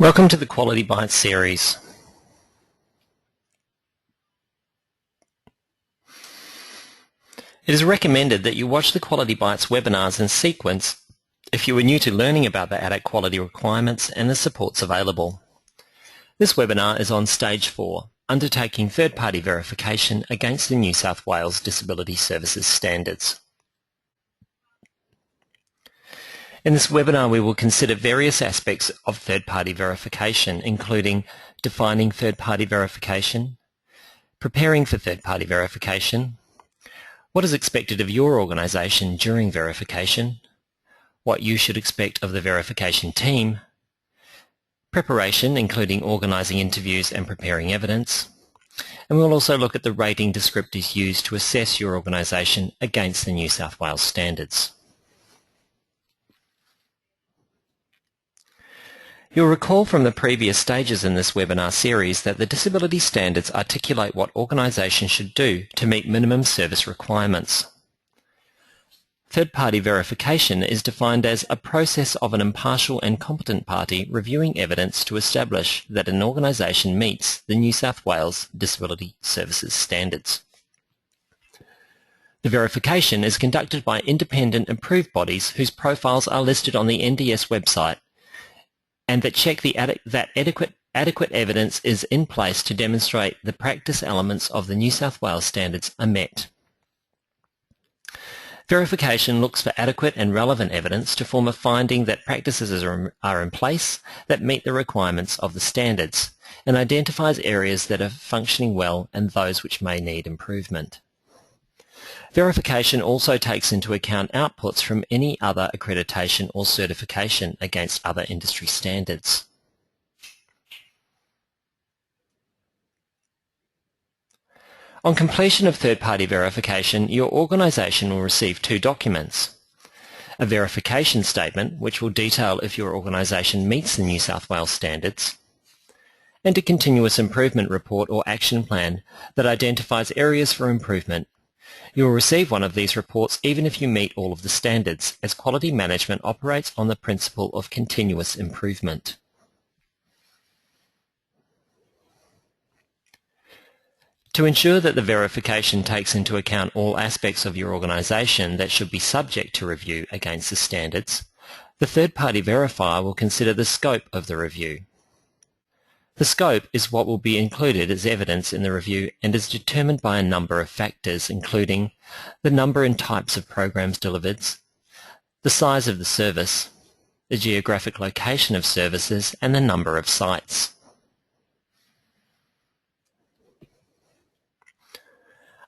Welcome to the Quality Bites series. It is recommended that you watch the Quality Bites webinars in sequence if you are new to learning about the ADAC quality requirements and the supports available. This webinar is on Stage 4, Undertaking Third-Party Verification against the New South Wales Disability Services Standards. In this webinar, we will consider various aspects of third-party verification, including defining third-party verification, preparing for third-party verification, what is expected of your organisation during verification, what you should expect of the verification team, preparation, including organising interviews and preparing evidence, and we'll also look at the rating descriptors used to assess your organisation against the New South Wales standards. You'll recall from the previous stages in this webinar series that the disability standards articulate what organisations should do to meet minimum service requirements. Third-party verification is defined as a process of an impartial and competent party reviewing evidence to establish that an organisation meets the New South Wales Disability Services Standards. The verification is conducted by independent approved bodies whose profiles are listed on the NDS website and that check that adequate evidence is in place to demonstrate the practice elements of the New South Wales standards are met. Verification looks for adequate and relevant evidence to form a finding that practices are in place that meet the requirements of the standards and identifies areas that are functioning well and those which may need improvement. Verification also takes into account outputs from any other accreditation or certification against other industry standards. On completion of third-party verification, your organisation will receive two documents: a verification statement, which will detail if your organisation meets the New South Wales standards, and a continuous improvement report or action plan that identifies areas for improvement. You will receive one of these reports even if you meet all of the standards, as quality management operates on the principle of continuous improvement. To ensure that the verification takes into account all aspects of your organisation that should be subject to review against the standards, the third-party verifier will consider the scope of the review. The scope is what will be included as evidence in the review and is determined by a number of factors, including the number and types of programs delivered, the size of the service, the geographic location of services, and the number of sites.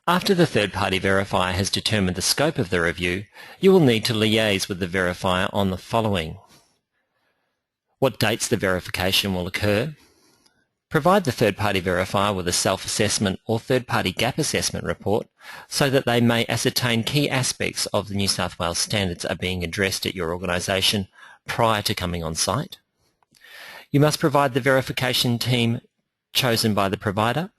After the third-party verifier has determined the scope of the review, you will need to liaise with the verifier on the following: what dates the verification will occur, provide the third-party verifier with a self-assessment or third-party gap assessment report so that they may ascertain key aspects of the New South Wales standards are being addressed at your organisation prior to coming on site. You must provide the verification team chosen by the provider,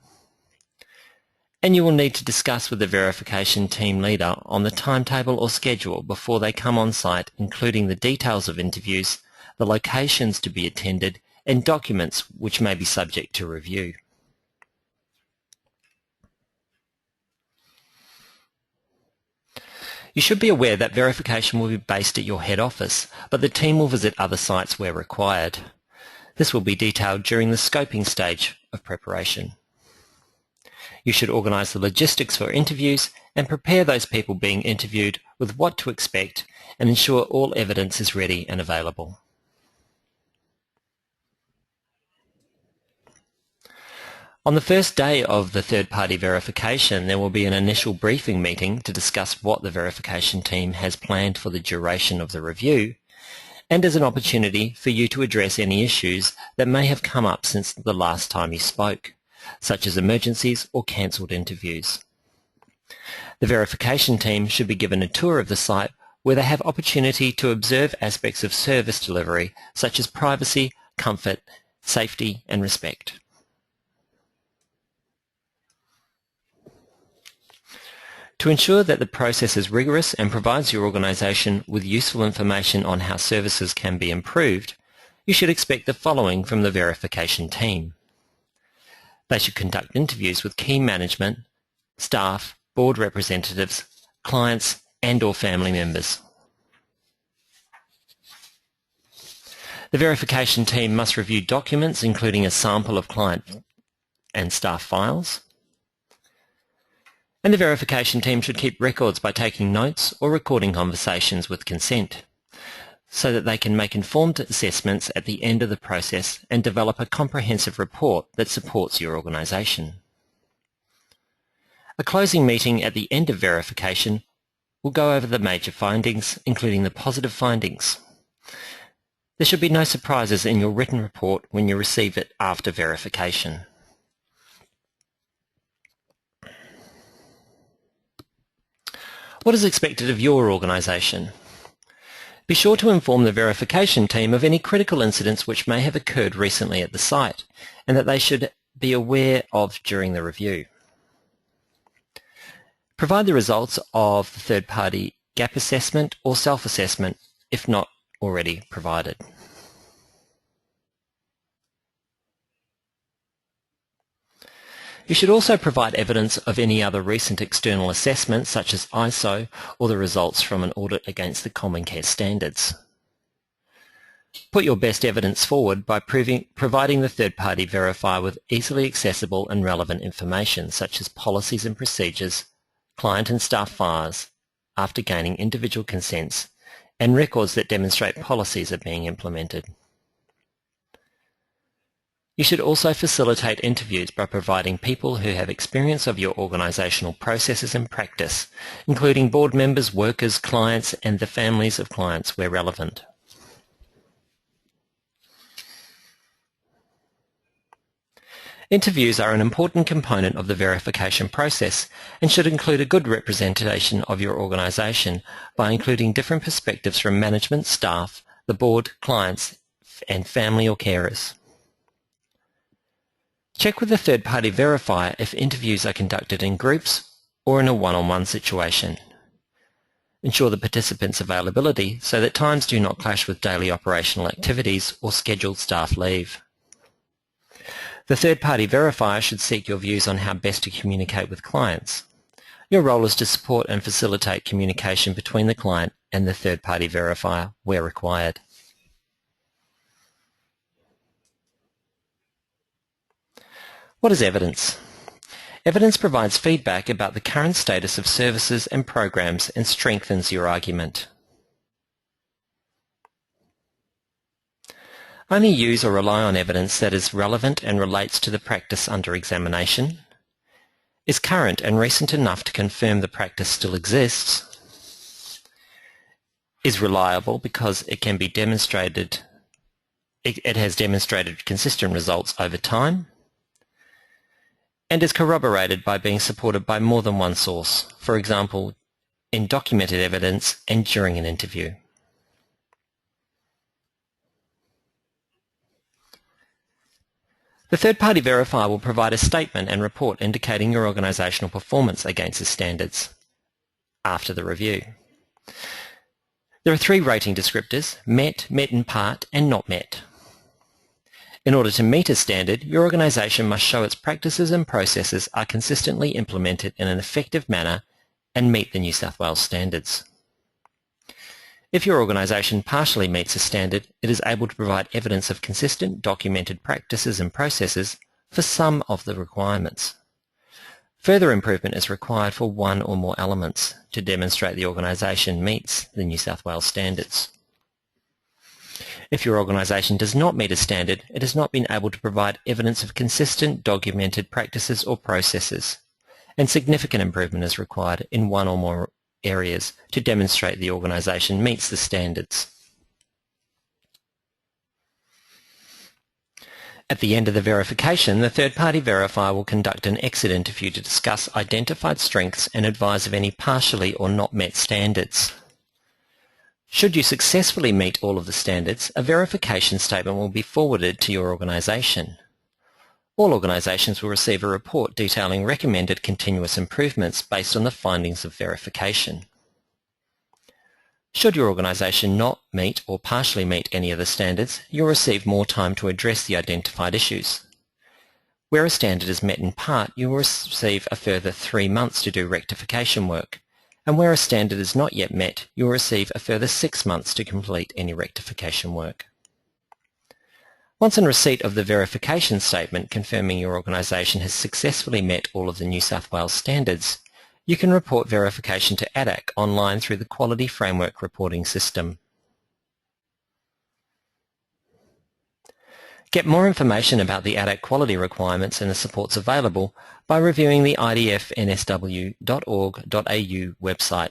and you will need to discuss with the verification team leader on the timetable or schedule before they come on site, including the details of interviews, the locations to be attended, and documents which may be subject to review. You should be aware that verification will be based at your head office, but the team will visit other sites where required. This will be detailed during the scoping stage of preparation. You should organise the logistics for interviews and prepare those people being interviewed with what to expect and ensure all evidence is ready and available. On the first day of the third-party verification, there will be an initial briefing meeting to discuss what the verification team has planned for the duration of the review, and as an opportunity for you to address any issues that may have come up since the last time you spoke, such as emergencies or cancelled interviews. The verification team should be given a tour of the site where they have opportunity to observe aspects of service delivery such as privacy, comfort, safety and respect. To ensure that the process is rigorous and provides your organisation with useful information on how services can be improved, You should expect the following from the verification team. They should conduct interviews with key management, staff, board representatives, clients and/or family members. The verification team must review documents including a sample of client and staff files. And the verification team should keep records by taking notes or recording conversations with consent, so that they can make informed assessments at the end of the process and develop a comprehensive report that supports your organisation. A closing meeting at the end of verification will go over the major findings, including the positive findings. There should be no surprises in your written report when you receive it after verification. What is expected of your organisation? Be sure to inform the verification team of any critical incidents which may have occurred recently at the site and that they should be aware of during the review. Provide the results of the third-party gap assessment or self-assessment if not already provided. You should also provide evidence of any other recent external assessments such as ISO or the results from an audit against the Common Care standards. Put your best evidence forward by providing the third-party verifier with easily accessible and relevant information such as policies and procedures, client and staff files after gaining individual consents, and records that demonstrate policies are being implemented. You should also facilitate interviews by providing people who have experience of your organisational processes and practice, including board members, workers, clients and the families of clients where relevant. Interviews are an important component of the verification process and should include a good representation of your organisation by including different perspectives from management, staff, the board, clients and family or carers. Check with the third-party verifier if interviews are conducted in groups or in a one-on-one situation. Ensure the participants' availability so that times do not clash with daily operational activities or scheduled staff leave. The third-party verifier should seek your views on how best to communicate with clients. Your role is to support and facilitate communication between the client and the third-party verifier where required. What is evidence? Evidence provides feedback about the current status of services and programs and strengthens your argument. Only use or rely on evidence that is relevant and relates to the practice under examination, is current and recent enough to confirm the practice still exists, is reliable because it can be demonstrated, it has demonstrated consistent results over time, and is corroborated by being supported by more than one source, for example, in documented evidence and during an interview. The third-party verifier will provide a statement and report indicating your organisational performance against the standards after the review. There are 3 rating descriptors: met, met in part, and not met. In order to meet a standard, your organisation must show its practices and processes are consistently implemented in an effective manner and meet the New South Wales standards. If your organisation partially meets a standard, it is able to provide evidence of consistent documented practices and processes for some of the requirements. Further improvement is required for one or more elements to demonstrate the organisation meets the New South Wales standards. If your organisation does not meet a standard, it has not been able to provide evidence of consistent documented practices or processes, and significant improvement is required in one or more areas to demonstrate the organisation meets the standards. At the end of the verification, the third-party verifier will conduct an exit interview to discuss identified strengths and advise of any partially or not met standards. Should you successfully meet all of the standards, a verification statement will be forwarded to your organisation. All organisations will receive a report detailing recommended continuous improvements based on the findings of verification. Should your organisation not meet or partially meet any of the standards, you'll receive more time to address the identified issues. Where a standard is met in part, you will receive a further 3 months to do rectification work, and where a standard is not yet met, you will receive a further 6 months to complete any rectification work. Once in receipt of the verification statement confirming your organisation has successfully met all of the New South Wales standards, you can report verification to ADAC online through the Quality Framework reporting system. Get more information about the ADAC quality requirements and the supports available by reviewing the idfnsw.org.au website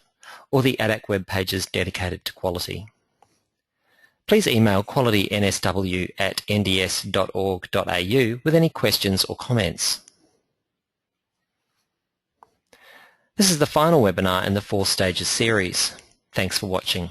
or the ADAC web pages dedicated to quality. Please email qualitynsw@nds.org.au with any questions or comments. This is the final webinar in the 4 Stages series. Thanks for watching.